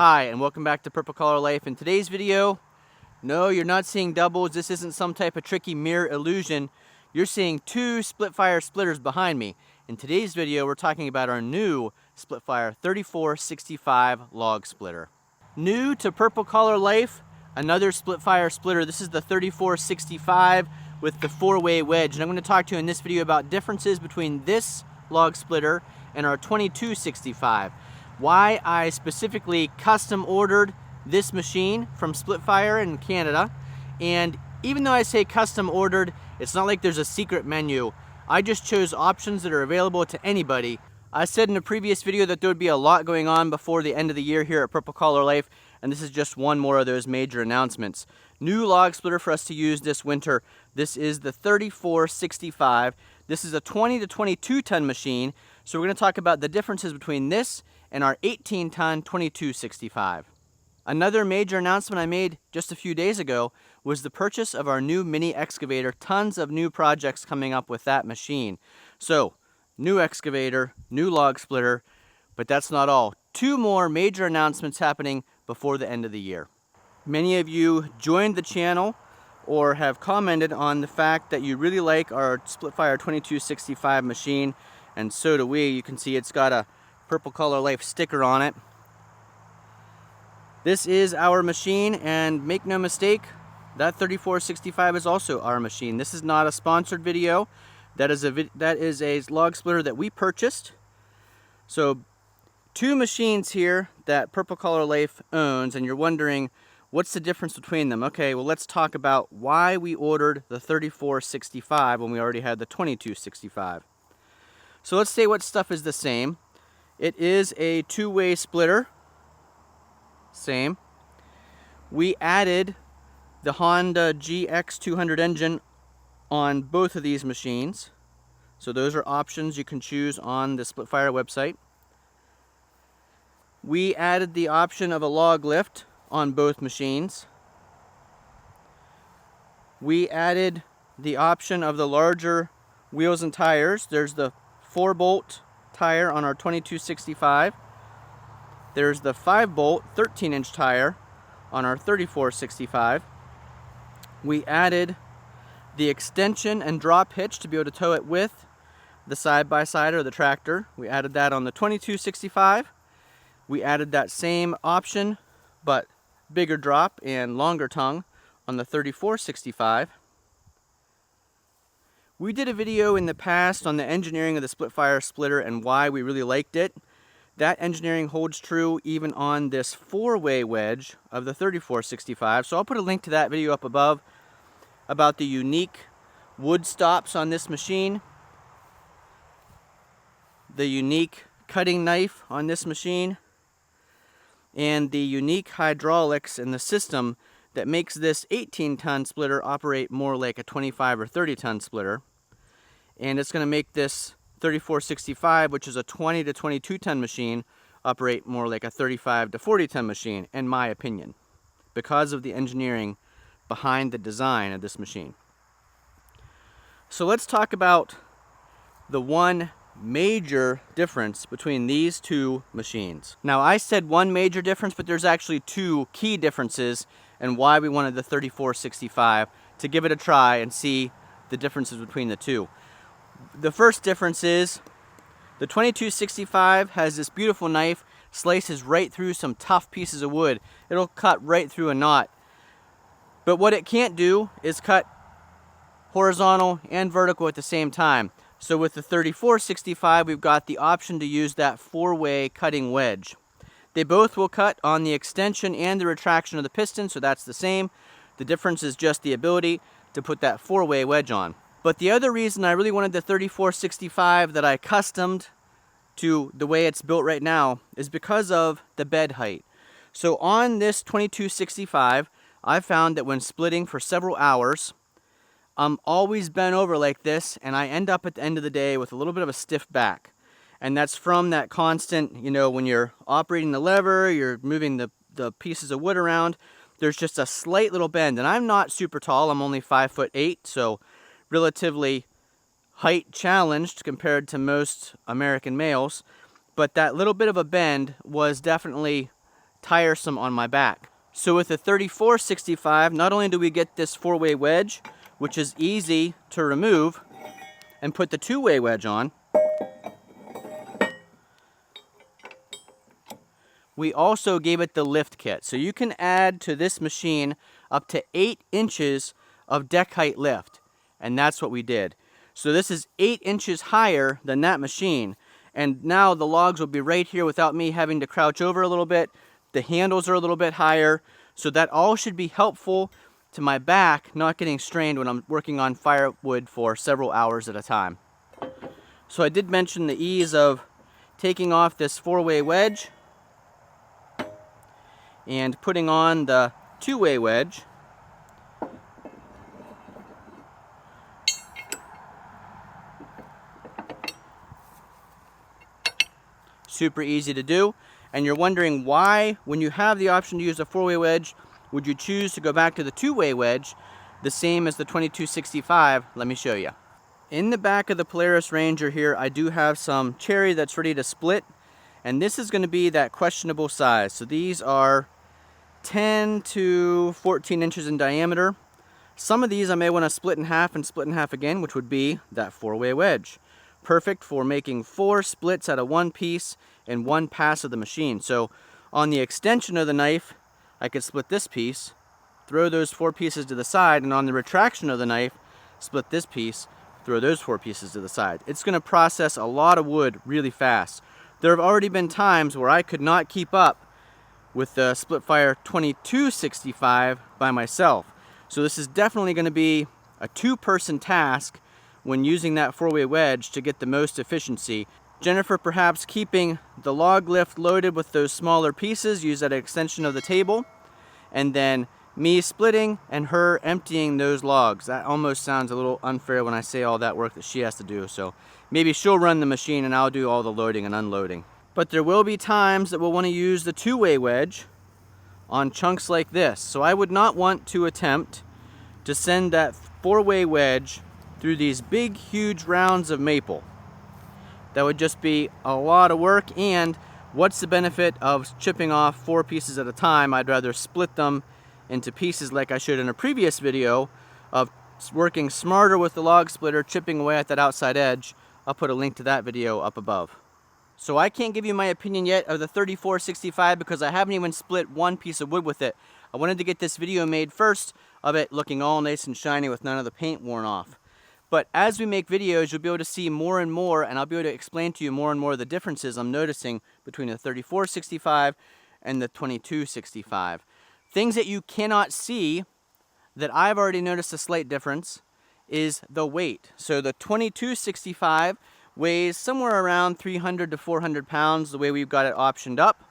Hi, and welcome back to Purple Collar Life. In today's video, no, you're not seeing doubles. This isn't some type of tricky mirror illusion. You're seeing two split-fire splitters behind me. In today's video, we're talking about our new Splitfire 3465 log splitter. New to Purple Collar Life, another split-fire splitter. This is the 3465 with the 4-way wedge. And I'm going to talk to you in this video about differences between this log splitter and our 2265. Why I specifically custom ordered this machine from Splitfire in Canada. And even though I say custom ordered, it's not like there's a secret menu. I just chose options that are available to anybody. I said in a previous video that there would be a lot going on before the end of the year here at Purple Collar Life, and this is just one more of those major announcements. New log splitter for us to use this winter. This is the 3465. This is a 20 to 22 ton machine, so we're going to talk about the differences between this and our 18-ton 2265. Another major announcement I made just a few days ago was the purchase of our new mini excavator. Tons of new projects coming up with that machine. So, new excavator, new log splitter, but that's not all. Two more major announcements happening before the end of the year. Many of you joined the channel or have commented on the fact that you really like our Splitfire 2265 machine, and so do we. You can see it's got a Purple Collar Life sticker on it. This is our machine, and make no mistake, that 3465 is also our machine. This is not a sponsored video. That is a log splitter that we purchased. So two machines here that Purple Collar Life owns, and you're wondering what's the difference between them. Okay, well, let's talk about why we ordered the 3465 when we already had the 2265. So let's say what stuff is the same. It is a two-way splitter. Same. We added the Honda GX200 engine on both of these machines. So those are options you can choose on the Splitfire website. We added the option of a log lift on both machines. We added the option of the larger wheels and tires. There's the 4-bolt tire on our 2265. There's the 5-bolt 13-inch tire on our 3465. We added the extension and drop hitch to be able to tow it with the side-by-side or the tractor. We added that on the 2265. We added that same option, but bigger drop and longer tongue on the 3465. We did a video in the past on the engineering of the Splitfire splitter and why we really liked it. That engineering holds true even on this 4-way wedge of the 3465. So I'll put a link to that video up above about the unique wood stops on this machine, the unique cutting knife on this machine, and the unique hydraulics in the system that makes this 18-ton splitter operate more like a 25 or 30-ton splitter. And it's going to make this 3465, which is a 20 to 22-ton machine, operate more like a 35 to 40-ton machine, in my opinion, because of the engineering behind the design of this machine. So let's talk about the one major difference between these two machines. Now, I said one major difference, but there's actually two key differences and why we wanted the 3465 to give it a try and see the differences between the two. The first difference is the 2265 has this beautiful knife, slices right through some tough pieces of wood. It'll cut right through a knot. But what it can't do is cut horizontal and vertical at the same time. So with the 3465, we've got the option to use that 4-way cutting wedge. They both will cut on the extension and the retraction of the piston, so that's the same. The difference is just the ability to put that 4-way wedge on. But the other reason I really wanted the 3465 that I customed to the way it's built right now is because of the bed height. So on this 2265, I found that when splitting for several hours, I'm always bent over like this, and I end up at the end of the day with a little bit of a stiff back. And that's from that constant, when you're operating the lever, you're moving the pieces of wood around, there's just a slight little bend. And I'm not super tall, I'm only 5'8", so relatively height challenged compared to most American males, but that little bit of a bend was definitely tiresome on my back. So with the 3465, not only do we get this 4-way wedge, which is easy to remove, and put the 2-way wedge on, we also gave it the lift kit. So you can add to this machine up to 8 inches of deck height lift. And that's what we did. So this is 8 inches higher than that machine. And now the logs will be right here without me having to crouch over a little bit. The handles are a little bit higher. So that all should be helpful to my back not getting strained when I'm working on firewood for several hours at a time. So I did mention the ease of taking off this 4-way wedge and putting on the 2-way wedge. Super easy to do. And you're wondering why, when you have the option to use a 4-way wedge, would you choose to go back to the 2-way wedge, the same as the 2265? Let me show you. In the back of the Polaris Ranger here, I do have some cherry that's ready to split. And this is going to be that questionable size. So these are 10 to 14 inches in diameter. Some of these I may want to split in half and split in half again, which would be that 4-way wedge. Perfect for making 4 splits out of one piece in one pass of the machine. So on the extension of the knife, I could split this piece, throw those 4 pieces to the side, and on the retraction of the knife, split this piece, throw those 4 pieces to the side. It's going to process a lot of wood really fast. There have already been times where I could not keep up with the Splitfire 2265 by myself. So this is definitely going to be a 2-person task when using that 4-way wedge to get the most efficiency. Jennifer perhaps keeping the log lift loaded with those smaller pieces, use that extension of the table, and then me splitting and her emptying those logs. That almost sounds a little unfair when I say all that work that she has to do. So maybe she'll run the machine and I'll do all the loading and unloading. But there will be times that we'll want to use the 2-way wedge on chunks like this. So I would not want to attempt to send that 4-way wedge through these big, huge rounds of maple. That would just be a lot of work, and what's the benefit of chipping off 4 pieces at a time? I'd rather split them into pieces like I showed in a previous video of working smarter with the log splitter, chipping away at that outside edge. I'll put a link to that video up above. So I can't give you my opinion yet of the 3465 because I haven't even split one piece of wood with it. I wanted to get this video made first of it looking all nice and shiny with none of the paint worn off. But as we make videos, you'll be able to see more and more, and I'll be able to explain to you more and more of the differences I'm noticing between the 3465 and the 2265. Things that you cannot see that I've already noticed a slight difference is the weight. So the 2265 weighs somewhere around 300 to 400 pounds the way we've got it optioned up.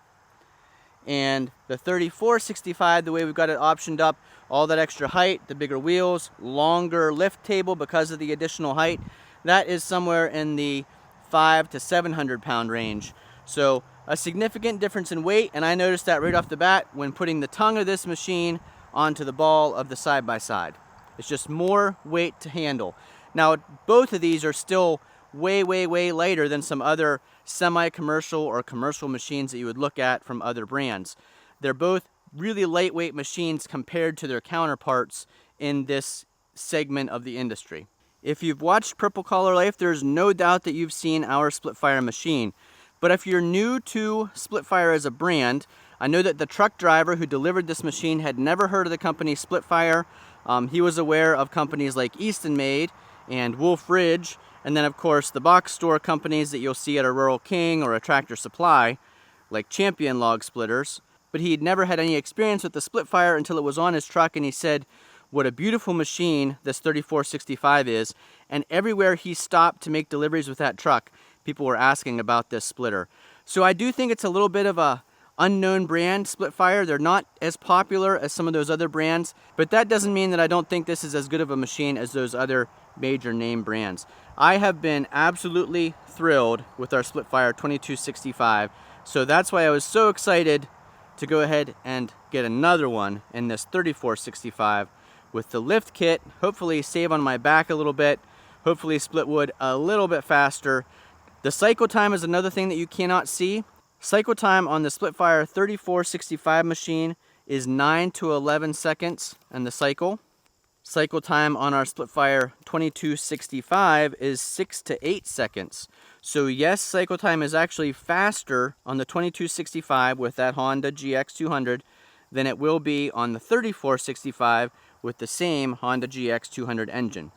And the 3465, the way we've got it optioned up, all that extra height, the bigger wheels, longer lift table because of the additional height, that is somewhere in the 500 to 700 pound range. So a significant difference in weight, and I noticed that right off the bat when putting the tongue of this machine onto the ball of the side-by-side. It's just more weight to handle. Now, both of these are still way, way, way lighter than some other semi-commercial or commercial machines that you would look at from other brands. They're both really lightweight machines compared to their counterparts in this segment of the industry. If you've watched Purple Collar Life, there's no doubt that you've seen our Splitfire machine. But if you're new to Splitfire as a brand, I know that the truck driver who delivered this machine had never heard of the company Splitfire. He was aware of companies like Easton Made and Wolf Ridge, and then of course the box store companies that you'll see at a Rural King or a Tractor Supply, like Champion Log Splitters. But he had never had any experience with the Splitfire until it was on his truck, and he said what a beautiful machine this 3465 is. And everywhere he stopped to make deliveries with that truck, people were asking about this splitter. So I do think it's a little bit of a unknown brand, Splitfire. They're not as popular as some of those other brands, but that doesn't mean that I don't think this is as good of a machine as those other major name brands. I have been absolutely thrilled with our Splitfire 2265, so that's why I was so excited to go ahead and get another one in this 3465 with the lift kit. Hopefully save on my back a little bit, hopefully split wood a little bit faster. The cycle time is another thing that you cannot see. Cycle time on the Splitfire 3465 machine is 9 to 11 seconds in the cycle. Cycle time on our Splitfire 2265 is 6 to 8 seconds. So yes, cycle time is actually faster on the 2265 with that Honda GX200 than it will be on the 3465 with the same Honda GX200 engine.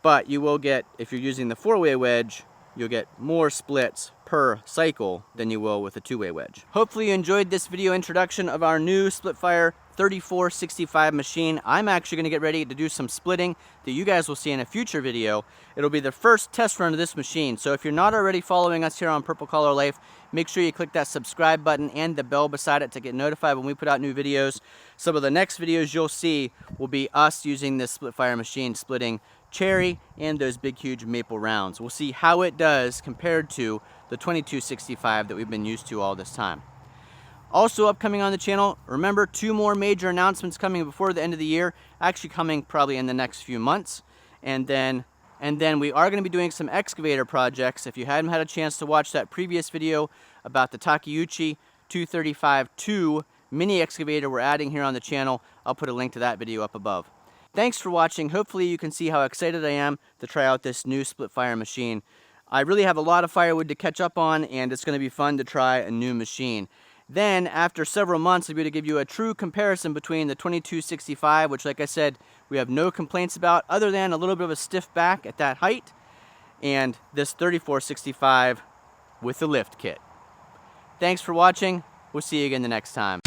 But you will get, if you're using the 4-way wedge, you'll get more splits per cycle than you will with a 2-way wedge. Hopefully you enjoyed this video introduction of our new Splitfire 3465 machine. I'm actually going to get ready to do some splitting that you guys will see in a future video. It'll be the first test run of this machine. So if you're not already following us here on Purple Collar Life, make sure you click that subscribe button and the bell beside it to get notified when we put out new videos. Some of the next videos you'll see will be us using this Splitfire machine splitting cherry and those big huge maple rounds. We'll see how it does compared to the 2265 that we've been used to all this time. Also upcoming on the channel, remember 2 more major announcements coming before the end of the year, actually coming probably in the next few months. And then we are going to be doing some excavator projects. If you hadn't had a chance to watch that previous video about the Takeuchi TB235-2 mini excavator we're adding here on the channel, I'll put a link to that video up above. Thanks for watching. Hopefully you can see how excited I am to try out this new Splitfire machine. I really have a lot of firewood to catch up on, and it's going to be fun to try a new machine. Then, after several months, I'll be able to give you a true comparison between the 2265, which, like I said, we have no complaints about, other than a little bit of a stiff back at that height, and this 3465 with the lift kit. Thanks for watching. We'll see you again the next time.